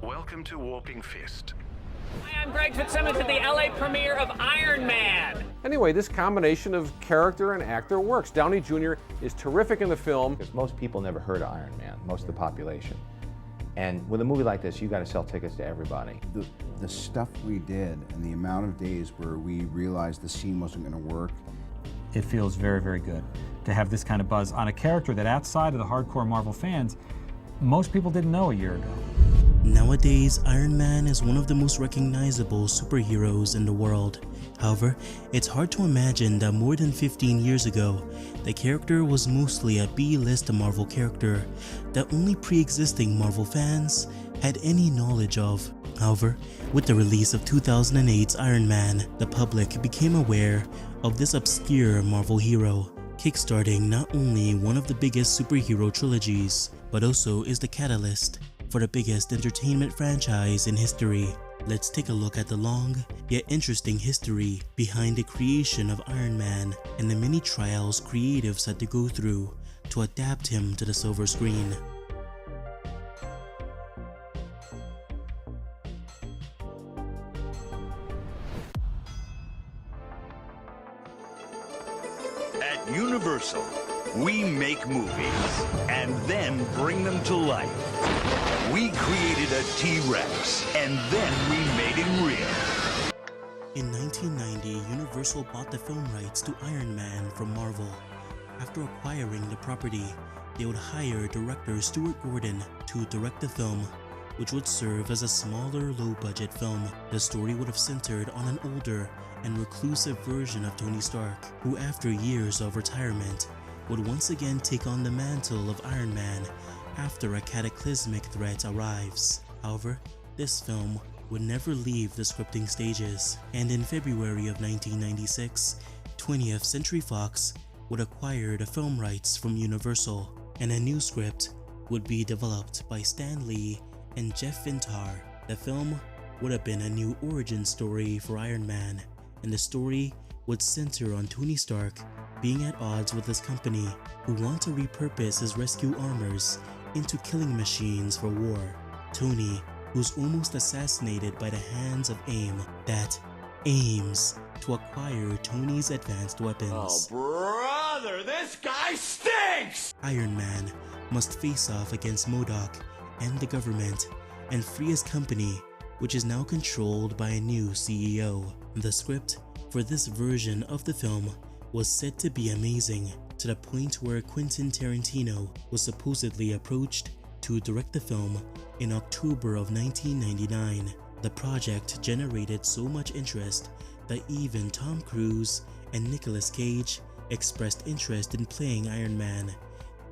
Welcome to Warping Fist. Hi, I'm Greg Fitzsimmons at the LA premiere of Iron Man. Anyway, this combination of character and actor works. Downey Jr. is terrific in the film. Because most people never heard of Iron Man, most of the population. And with a movie like this, you got to sell tickets to everybody. The stuff we did and the amount of days where we realized the scene wasn't going to work. It feels very, very good to have this kind of buzz on a character that outside of the hardcore Marvel fans, most people didn't know a year ago. Nowadays, Iron Man is one of the most recognizable superheroes in the world. However, it's hard to imagine that more than 15 years ago, the character was mostly a B-list Marvel character that only pre-existing Marvel fans had any knowledge of. However, with the release of 2008's Iron Man, the public became aware of this obscure Marvel hero, kickstarting not only one of the biggest superhero trilogies, but also is the catalyst for the biggest entertainment franchise in history. Let's take a look at the long yet interesting history behind the creation of Iron Man and the many trials creatives had to go through to adapt him to the silver screen. At Universal, we make movies and then bring them to life. We created a T-Rex and then we made him real. In 1990, Universal bought the film rights to Iron Man from Marvel. After acquiring the property, they would hire director Stuart Gordon to direct the film, which would serve as a smaller, low-budget film. The story would have centered on an older and reclusive version of Tony Stark, who after years of retirement would once again take on the mantle of Iron Man after a cataclysmic threat arrives. However, this film would never leave the scripting stages, and in February of 1996, 20th Century Fox would acquire the film rights from Universal, and a new script would be developed by Stan Lee and Jeff Vintar. The film would have been a new origin story for Iron Man, and the story would center on Tony Stark being at odds with his company, who want to repurpose his rescue armors into killing machines for war. Tony, who's almost assassinated by the hands of AIM, that aims to acquire Tony's advanced weapons. Oh, brother, this guy stinks! Iron Man must face off against MODOK and the government and free his company, which is now controlled by a new CEO. The script for this version of the film was said to be amazing, to the point where Quentin Tarantino was supposedly approached to direct the film in October of 1999. The project generated so much interest that even Tom Cruise and Nicolas Cage expressed interest in playing Iron Man.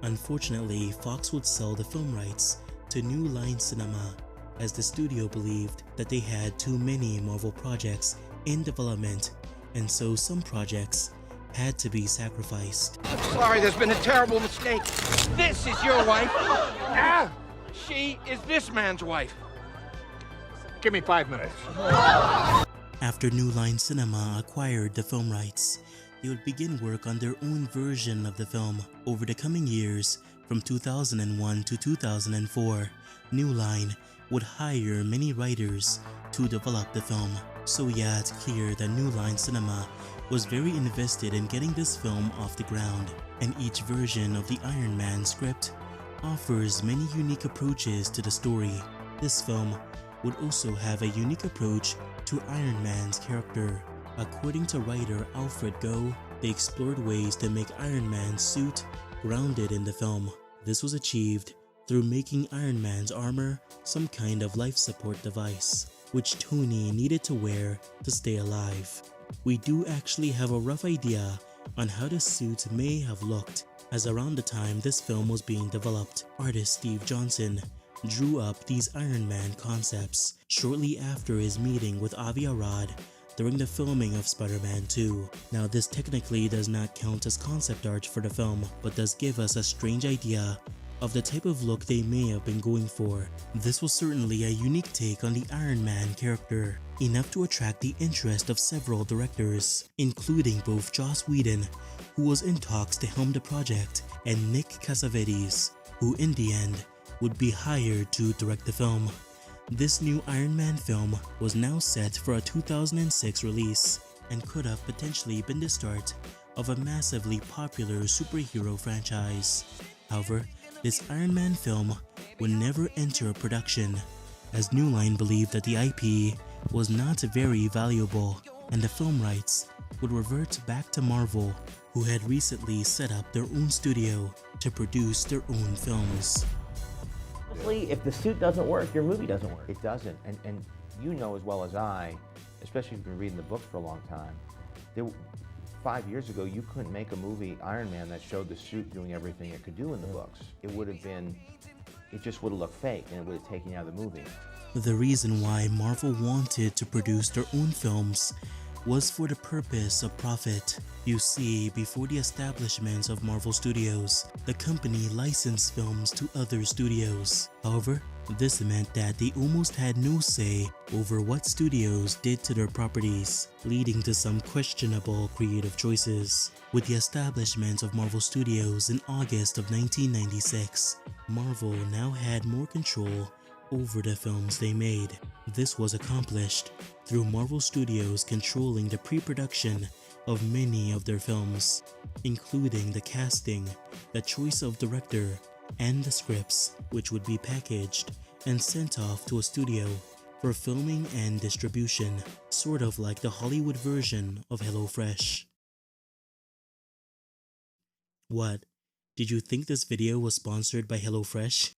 Unfortunately, Fox would sell the film rights to New Line Cinema, as the studio believed that they had too many Marvel projects in development, and so some projects had to be sacrificed. Sorry, there's been a terrible mistake. This is your wife. Ah, she is this man's wife. Give me 5 minutes. After New Line Cinema acquired the film rights, they would begin work on their own version of the film. Over the coming years, from 2001 to 2004, New Line would hire many writers to develop the film. So yeah, it's clear that New Line Cinema was very invested in getting this film off the ground, and each version of the Iron Man script offers many unique approaches to the story. This film would also have a unique approach to Iron Man's character. According to writer Alfred Goh, they explored ways to make Iron Man's suit grounded in the film. This was achieved through making Iron Man's armor some kind of life support device, which Tony needed to wear to stay alive. We do actually have a rough idea on how the suit may have looked, as around the time this film was being developed, artist Steve Johnson drew up these Iron Man concepts shortly after his meeting with Avi Arad during the filming of Spider-Man 2. Now, this technically does not count as concept art for the film, but does give us a strange idea of the type of look they may have been going for. This was certainly a unique take on the Iron Man character, enough to attract the interest of several directors, including both Joss Whedon, who was in talks to helm the project, and Nick Cassavetes, who in the end would be hired to direct the film. This new Iron Man film was now set for a 2006 release and could have potentially been the start of a massively popular superhero franchise. However, this Iron Man film would never enter production, as New Line believed that the IP was not very valuable and the film rights would revert back to Marvel, who had recently set up their own studio to produce their own films. Honestly, if the suit doesn't work, your movie doesn't work. It doesn't, and you know as well as I, especially if you've been reading the books for a long time, 5 years ago you couldn't make a movie, Iron Man, that showed the suit doing everything it could do in the books. It just would have looked fake and it would have taken you out of the movie. The reason why Marvel wanted to produce their own films was for the purpose of profit. You see, before the establishment of Marvel Studios, the company licensed films to other studios. However, this meant that they almost had no say over what studios did to their properties, leading to some questionable creative choices. With the establishment of Marvel Studios in August of 1996, Marvel now had more control over the films they made. This was accomplished through Marvel Studios controlling the pre-production of many of their films, including the casting, the choice of director, and the scripts, which would be packaged and sent off to a studio for filming and distribution, sort of like the Hollywood version of HelloFresh. What? Did you think this video was sponsored by HelloFresh?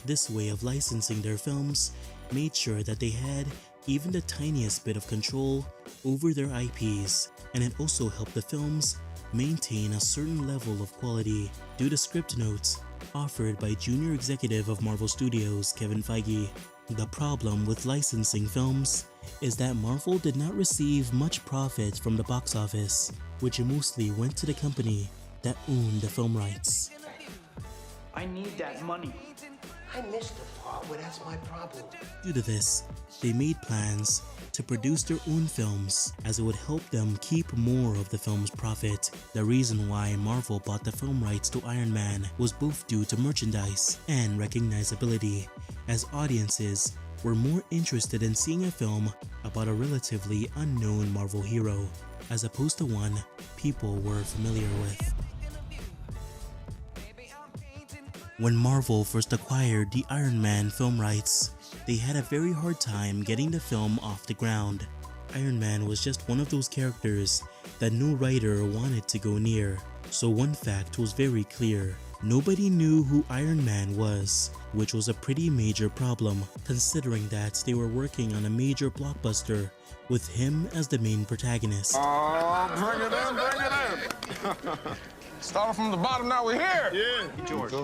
This way of licensing their films made sure that they had even the tiniest bit of control over their IPs, and it also helped the films maintain a certain level of quality due to script notes offered by junior executive of Marvel Studios, Kevin Feige. The problem with licensing films is that Marvel did not receive much profit from the box office, which mostly went to the company that owned the film rights. I need that money. I missed the part where that's my problem. Due to this, they made plans to produce their own films, as it would help them keep more of the film's profit. The reason why Marvel bought the film rights to Iron Man was both due to merchandise and recognizability, as audiences were more interested in seeing a film about a relatively unknown Marvel hero, as opposed to one people were familiar with. When Marvel first acquired the Iron Man film rights, they had a very hard time getting the film off the ground. Iron Man was just one of those characters that no writer wanted to go near, so one fact was very clear: nobody knew who Iron Man was, which was a pretty major problem considering that they were working on a major blockbuster with him as the main protagonist. Bring it in, bring it in. Starting from the bottom, now we're here. Yeah. Hey, George.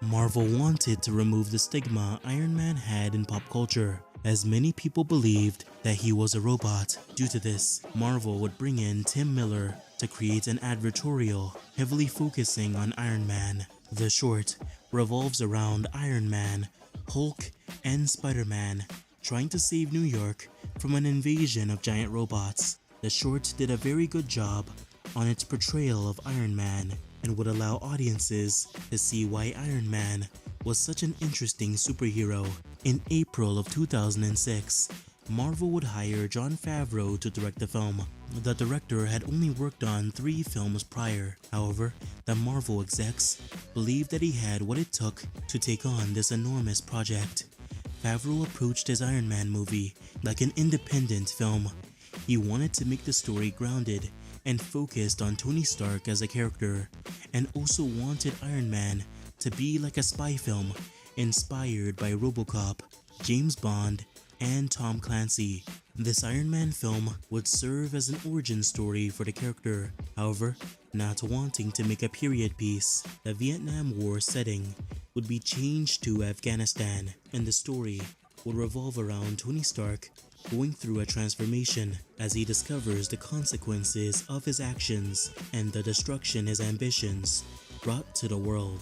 Marvel wanted to remove the stigma Iron Man had in pop culture, as many people believed that he was a robot. Due to this, Marvel would bring in Tim Miller to create an advertorial heavily focusing on Iron Man. The short revolves around Iron Man, Hulk, and Spider-Man trying to save New York from an invasion of giant robots. The short did a very good job on its portrayal of Iron Man and would allow audiences to see why Iron Man was such an interesting superhero. In April of 2006, Marvel would hire Jon Favreau to direct the film. The director had only worked on 3 films prior. However, the Marvel execs believed that he had what it took to take on this enormous project. Favreau approached his Iron Man movie like an independent film. He wanted to make the story grounded and focused on Tony Stark as a character, and also wanted Iron Man to be like a spy film inspired by RoboCop, James Bond, and Tom Clancy. This Iron Man film would serve as an origin story for the character. However, not wanting to make a period piece, the Vietnam War setting would be changed to Afghanistan, and the story would revolve around Tony Stark going through a transformation as he discovers the consequences of his actions and the destruction his ambitions brought to the world.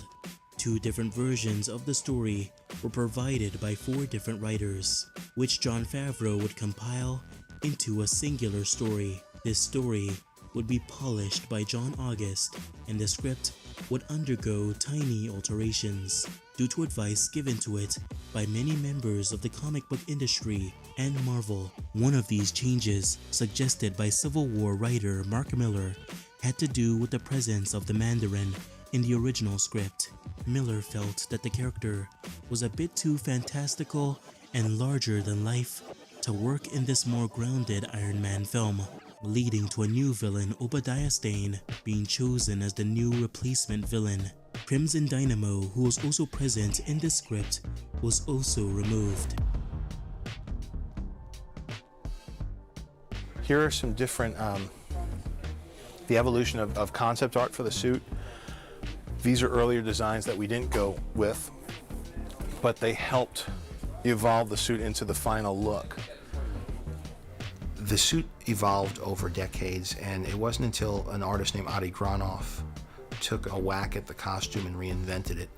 2 different versions of the story were provided by 4 different writers, which Jon Favreau would compile into a singular story. This story would be polished by John August, and the script would undergo tiny alterations due to advice given to it by many members of the comic book industry and Marvel. One of these changes, suggested by Civil War writer Mark Miller, had to do with the presence of the Mandarin in the original script. Miller felt that the character was a bit too fantastical and larger than life to work in this more grounded Iron Man film, leading to a new villain, Obadiah Stane, being chosen as the new replacement villain. Crimson Dynamo, who was also present in the script, was also removed. Here are some different, the evolution of concept art for the suit. These are earlier designs that we didn't go with, but they helped evolve the suit into the final look. The suit evolved over decades, and it wasn't until an artist named Adi Granoff took a whack at the costume and reinvented it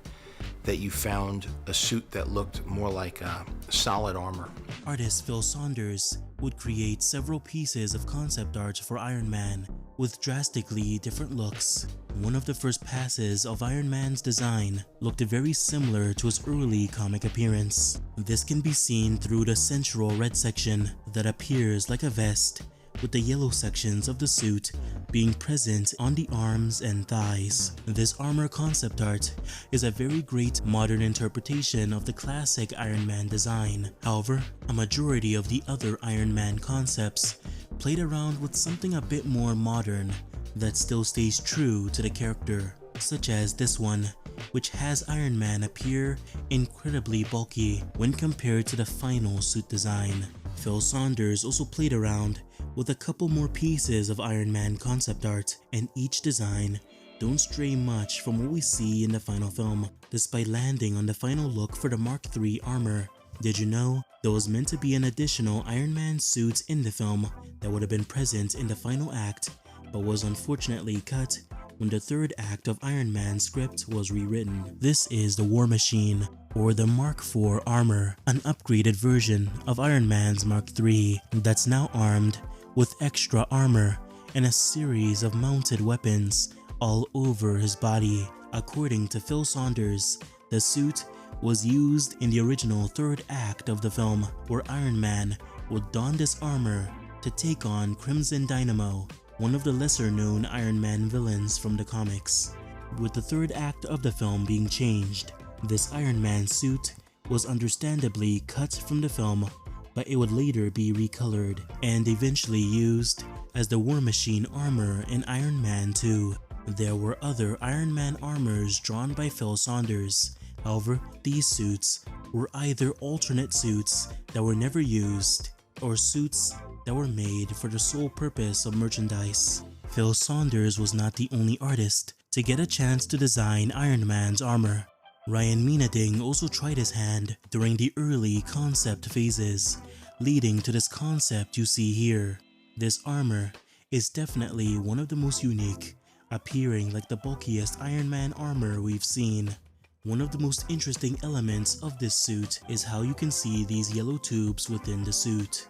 that you found a suit that looked more like solid armor. Artist Phil Saunders would create several pieces of concept art for Iron Man with drastically different looks. One of the first passes of Iron Man's design looked very similar to his early comic appearance. This can be seen through the central red section that appears like a vest, with the yellow sections of the suit being present on the arms and thighs. This armor concept art is a very great modern interpretation of the classic Iron Man design. However, a majority of the other Iron Man concepts played around with something a bit more modern that still stays true to the character, such as this one, which has Iron Man appear incredibly bulky when compared to the final suit design. Phil Saunders also played around with a couple more pieces of Iron Man concept art, and each design don't stray much from what we see in the final film, despite landing on the final look for the Mark III armor. Did you know there was meant to be an additional Iron Man suit in the film that would have been present in the final act, but was unfortunately cut when the third act of Iron Man's script was rewritten? This is the War Machine, or the Mark IV armor, an upgraded version of Iron Man's Mark III that's now armed with extra armor and a series of mounted weapons all over his body. According to Phil Saunders, the suit was used in the original third act of the film, where Iron Man would don this armor to take on Crimson Dynamo, one of the lesser-known Iron Man villains from the comics. With the third act of the film being changed, this Iron Man suit was understandably cut from the film, but it would later be recolored and eventually used as the War Machine armor in Iron Man 2. There were other Iron Man armors drawn by Phil Saunders. However, these suits were either alternate suits that were never used, or suits that were made for the sole purpose of merchandise. Phil Saunders was not the only artist to get a chance to design Iron Man's armor. Ryan Minading also tried his hand during the early concept phases, leading to this concept you see here. This armor is definitely one of the most unique, appearing like the bulkiest Iron Man armor we've seen. One of the most interesting elements of this suit is how you can see these yellow tubes within the suit.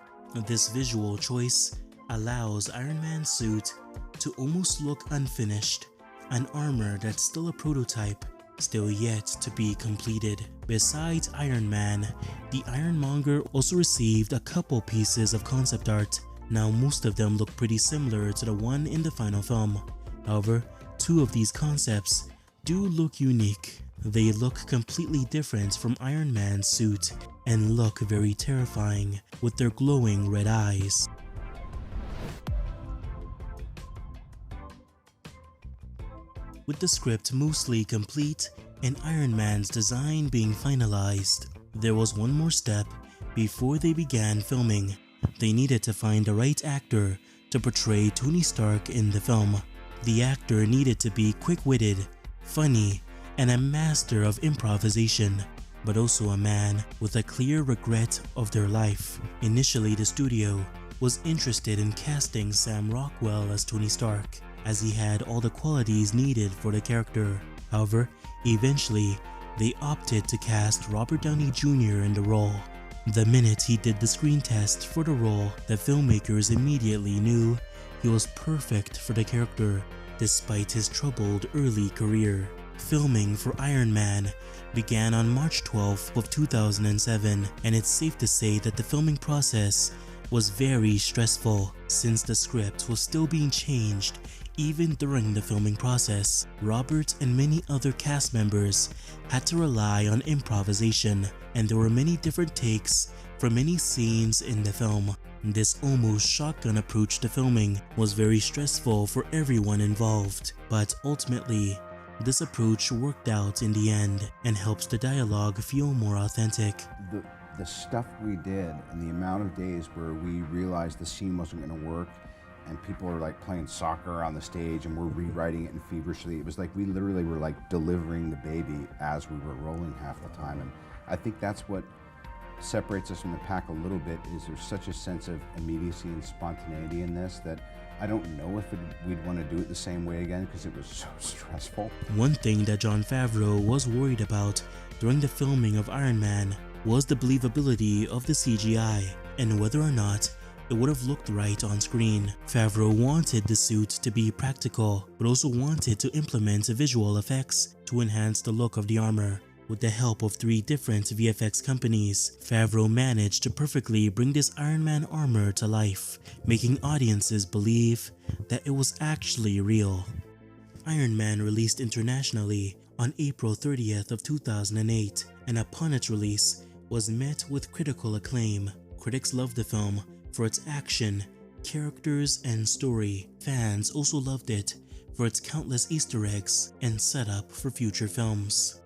This visual choice allows Iron Man's suit to almost look unfinished, an armor that's still a prototype, still yet to be completed. Besides Iron Man, the Ironmonger also received a couple pieces of concept art. Now most of them look pretty similar to the one in the final film. However, two of these concepts do look unique. They look completely different from Iron Man's suit and look very terrifying with their glowing red eyes. With the script mostly complete and Iron Man's design being finalized, there was one more step before they began filming. They needed to find the right actor to portray Tony Stark in the film. The actor needed to be quick-witted, funny, and a master of improvisation, but also a man with a clear regret of their life. Initially, the studio was interested in casting Sam Rockwell as Tony Stark, as he had all the qualities needed for the character. However, eventually, they opted to cast Robert Downey Jr. in the role. The minute he did the screen test for the role, the filmmakers immediately knew he was perfect for the character, despite his troubled early career. Filming for Iron Man began on March 12th of 2007, and it's safe to say that the filming process was very stressful since the script was still being changed even during the filming process. Robert and many other cast members had to rely on improvisation, and there were many different takes for many scenes in the film. This almost shotgun approach to filming was very stressful for everyone involved, but ultimately, this approach worked out in the end and helps the dialogue feel more authentic. The stuff we did and the amount of days where we realized the scene wasn't going to work and people are like playing soccer on the stage and we're rewriting it feverishly. It was like we literally were like delivering the baby as we were rolling half the time. And I think that's what separates us from the pack a little bit, is there's such a sense of immediacy and spontaneity in this that I don't know if we'd want to do it the same way again because it was so stressful. One thing that Jon Favreau was worried about during the filming of Iron Man was the believability of the CGI and whether or not it would have looked right on screen. Favreau wanted the suit to be practical, but also wanted to implement visual effects to enhance the look of the armor. With the help of 3 different VFX companies, Favreau managed to perfectly bring this Iron Man armor to life, making audiences believe that it was actually real. Iron Man released internationally on April 30th of 2008, and upon its release was met with critical acclaim. Critics loved the film for its action, characters, and story. Fans also loved it for its countless Easter eggs and setup for future films.